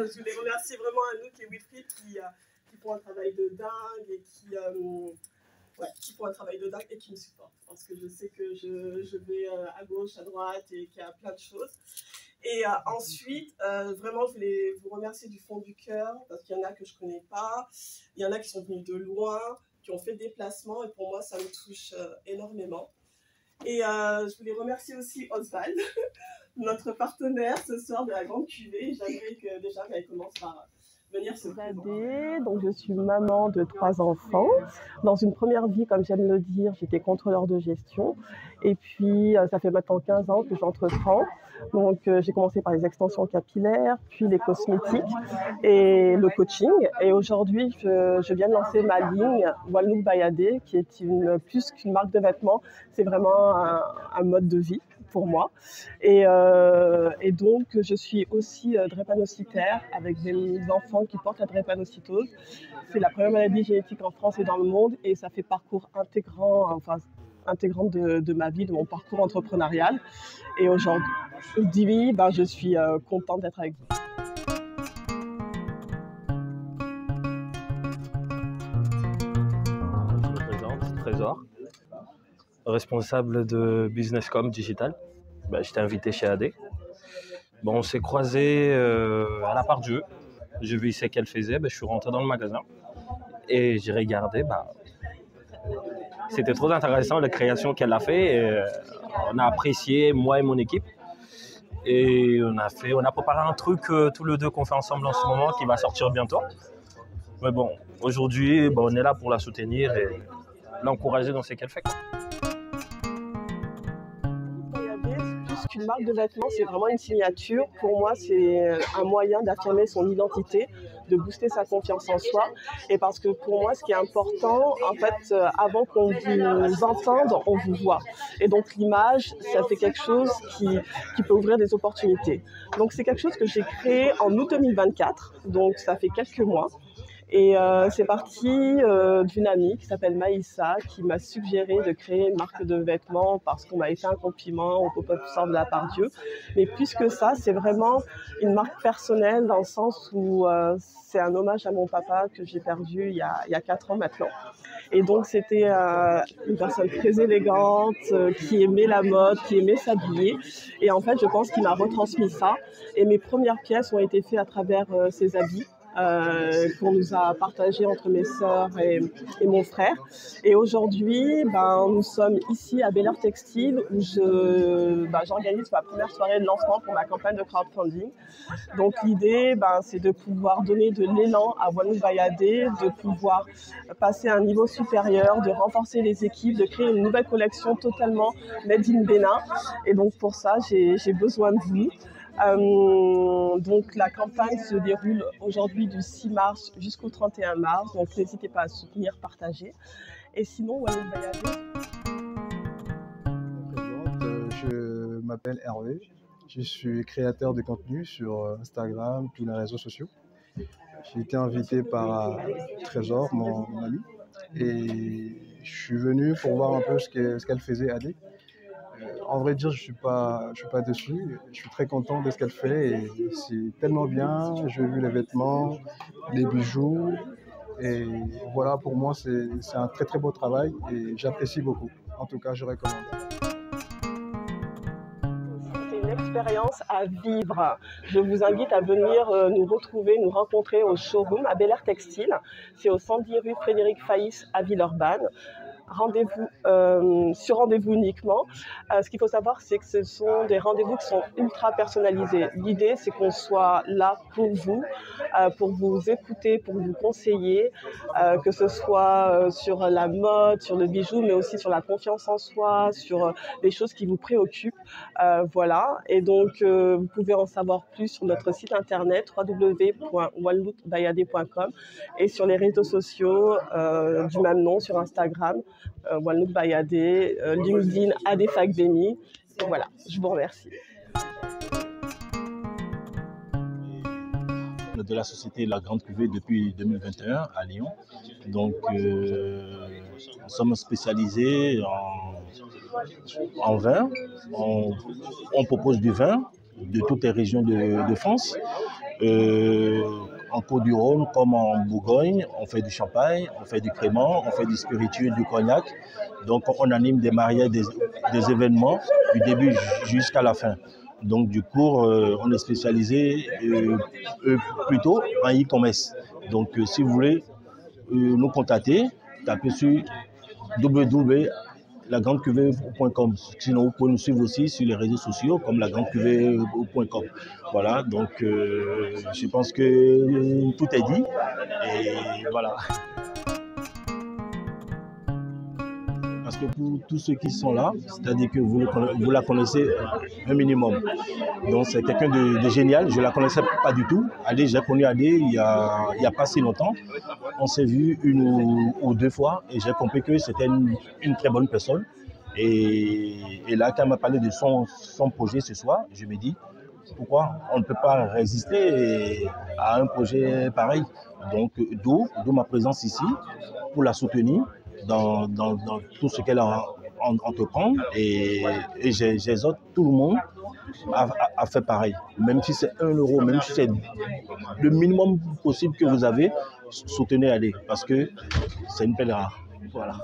je voulais remercier vraiment Anouk et Wilfried qui font un travail de dingue et qui font un travail de dingue et qui me supportent. Parce que je sais que je vais à gauche, à droite et qu'il y a plein de choses. Et ensuite, vraiment, je voulais vous remercier du fond du cœur parce qu'il y en a que je ne connais pas. Il y en a qui sont venus de loin, qui ont fait des déplacements et pour moi, ça me touche énormément. Et je voulais remercier aussi Oswald, notre partenaire ce soir de la Grande Cuvée. J'aimerais que déjà qu'elle commence par venir se présenter. Donc je suis maman de 3 enfants. Dans une première vie, comme j'aime le dire, j'étais contrôleur de gestion. Et puis ça fait maintenant 15 ans que j'entreprends. Donc j'ai commencé par les extensions capillaires, puis les cosmétiques et le coaching. Et aujourd'hui, je viens de lancer ma ligne One Look by Ade, qui est plus qu'une marque de vêtements, c'est vraiment un mode de vie pour moi. Et donc, je suis aussi drépanocytaire avec des enfants qui portent la drépanocytose. C'est la première maladie génétique en France et dans le monde et ça fait parcours intégrant de ma vie, de mon parcours entrepreneurial. Et aujourd'hui, je suis contente d'être avec vous. Je me présente, Trésor, responsable de Businesscom Digital. J'étais invité chez AD. On s'est croisés à la part Dieu. J'ai vu ce qu'elle faisait, je suis rentré dans le magasin et j'ai regardé. C'était trop intéressant la création qu'elle a fait. Et, on a apprécié, moi et mon équipe. Et on a préparé un truc tous les deux qu'on fait ensemble en ce moment qui va sortir bientôt. Mais bon, aujourd'hui, on est là pour la soutenir et l'encourager dans ce qu'elle fait. Plus qu'une marque de vêtements, c'est vraiment une signature. Pour moi, c'est un moyen d'affirmer son identité, de booster sa confiance en soi. Et parce que pour moi, ce qui est important, en fait, avant qu'on vous entende, on vous voit. Et donc l'image, ça fait quelque chose qui peut ouvrir des opportunités. Donc c'est quelque chose que j'ai créé en août 2024, donc ça fait quelques mois. Et c'est parti d'une amie qui s'appelle Maïssa qui m'a suggéré de créer une marque de vêtements parce qu'on m'a fait un compliment au pop-up store de la part Dieu. Mais plus que ça, c'est vraiment une marque personnelle dans le sens où c'est un hommage à mon papa que j'ai perdu il y a 4 ans maintenant. Et donc c'était une personne très élégante, qui aimait la mode, qui aimait s'habiller. Et en fait, je pense qu'il m'a retransmis ça. Et mes premières pièces ont été faites à travers ses habits. Qu'on nous a partagé entre mes sœurs et mon frère. Et aujourd'hui, nous sommes ici à Bel Air Textile où j'organise ma première soirée de lancement pour ma campagne de crowdfunding. Donc l'idée, c'est de pouvoir donner de l'élan à One Look by Ade, de pouvoir passer à un niveau supérieur, de renforcer les équipes, de créer une nouvelle collection totalement made in Bénin. Et donc pour ça, j'ai besoin de vous. Donc la campagne se déroule aujourd'hui du 6 mars jusqu'au 31 mars, donc n'hésitez pas à soutenir, partager. Et sinon, One Look by Ade. Je m'appelle Hervé, je suis créateur de contenu sur Instagram, tous les réseaux sociaux. J'ai été invité par Trésor, mon ami, et je suis venu pour voir un peu ce qu'elle faisait Ade. En vrai dire, je suis pas déçu. Je suis très content de ce qu'elle fait et c'est tellement bien. J'ai vu les vêtements, les bijoux et voilà, pour moi c'est un très très beau travail et j'apprécie beaucoup. En tout cas, je recommande. C'est une expérience à vivre. Je vous invite à venir nous retrouver, nous rencontrer au showroom à Bel Air Textile. C'est au 110 rue Frédéric Faïs à Villeurbanne. Sur rendez-vous uniquement. Ce qu'il faut savoir, c'est que ce sont des rendez-vous qui sont ultra personnalisés. L'idée, c'est qu'on soit là pour vous écouter, pour vous conseiller, que ce soit sur la mode, sur le bijou, mais aussi sur la confiance en soi, sur les choses qui vous préoccupent. Voilà. Et donc, vous pouvez en savoir plus sur notre site internet www.onelookbyade.com et sur les réseaux sociaux du même nom, sur Instagram. One Look by Ade, LinkedIn, Ade Fakdemi. Et voilà, je vous remercie. De la société La Grande Cuvée depuis 2021 à Lyon. Donc, nous sommes spécialisés en vin. On propose du vin de toutes les régions de France. En Côte-du-Rhône comme en Bourgogne, on fait du champagne, on fait du crément, on fait du spiritueux, du cognac. Donc on anime des mariages, des événements du début jusqu'à la fin. Donc du coup, on est spécialisé plutôt en e-commerce. Donc si vous voulez nous contacter, tapez sur www.lagrandecuvée.com. Sinon, vous pouvez nous suivre aussi sur les réseaux sociaux comme lagrandecuvée.com. Voilà, donc je pense que tout est dit. Et voilà. Parce que pour tous ceux qui sont là, c'est-à-dire que vous la connaissez un minimum. Donc c'est quelqu'un de génial. Je ne la connaissais pas du tout. Adé, j'ai connu Adé il y a pas si longtemps. On s'est vu une ou deux fois et j'ai compris que c'était une très bonne personne. Et là, quand elle m'a parlé de son projet ce soir, je me dis, pourquoi on ne peut pas résister à un projet pareil? Donc d'où ma présence ici pour la soutenir dans tout ce qu'elle entreprend et j'exhorte tout le monde à faire pareil. Même si c'est 1 euro, même si c'est le minimum possible que vous avez, soutenez Adé parce que c'est une pelle rare. Voilà.